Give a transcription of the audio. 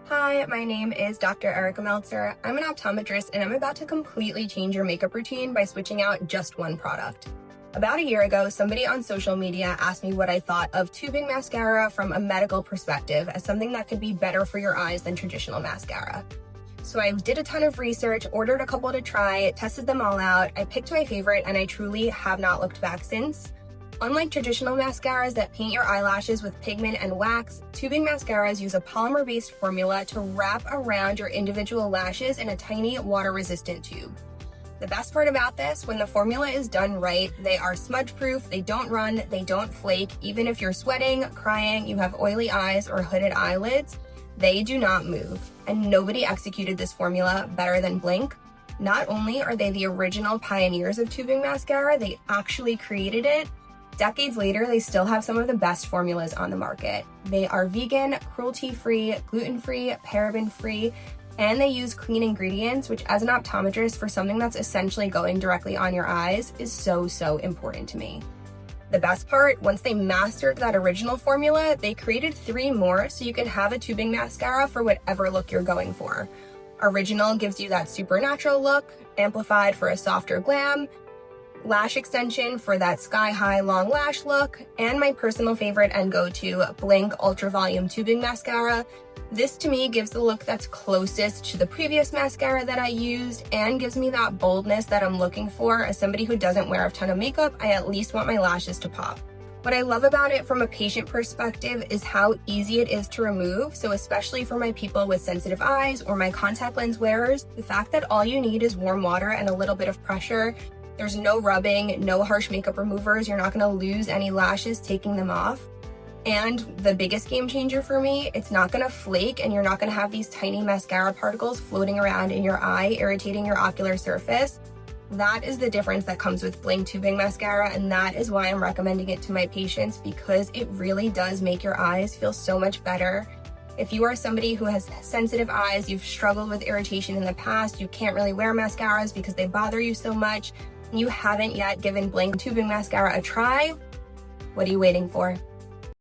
Hi, my name is Dr. Erica Meltzer. I'm an optometrist and I'm about to completely change your makeup routine by switching out just one product. About a year ago, somebody on social media asked me what I thought of tubing mascara from a medical perspective as something that could be better for your eyes than traditional mascara. So I did a ton of research, ordered a couple to try, tested them all out. I picked my favorite and I truly have not looked back since. Unlike traditional mascaras that paint your eyelashes with pigment and wax, tubing mascaras use a polymer-based formula to wrap around your individual lashes in a tiny water-resistant tube. The best part about this, when the formula is done right, they are smudge-proof, they don't run, they don't flake. Even if you're sweating, crying, you have oily eyes or hooded eyelids, they do not move. And nobody executed this formula better than Blinc. Not only are they the original pioneers of tubing mascara, they actually created it. Decades later, they still have some of the best formulas on the market. They are vegan, cruelty-free, gluten-free, paraben-free, and they use clean ingredients, which as an optometrist for something that's essentially going directly on your eyes is so important to me. The best part, once they mastered that original formula, they created 3 more so you can have a tubing mascara for whatever look you're going for. Original gives you that supernatural look, amplified for a softer glam, lash extension for that sky-high long lash look, and my personal favorite and go-to, Blinc Ultra Volume Tubing Mascara. This to me gives the look that's closest to the previous mascara that I used and gives me that boldness that I'm looking for. As somebody who doesn't wear a ton of makeup, I at least want my lashes to pop. What I love about it from a patient perspective is how easy it is to remove. So especially for my people with sensitive eyes or my contact lens wearers, the fact that all you need is warm water and a little bit of pressure. There's no rubbing, no harsh makeup removers. You're not gonna lose any lashes taking them off. And the biggest game changer for me, it's not gonna flake and you're not gonna have these tiny mascara particles floating around in your eye, irritating your ocular surface. That is the difference that comes with Blinc Tubing Mascara, and that is why I'm recommending it to my patients, because it really does make your eyes feel so much better. If you are somebody who has sensitive eyes, you've struggled with irritation in the past, you can't really wear mascaras because they bother you so much, and you haven't yet given Blinc Tubing Mascara a try, what are you waiting for?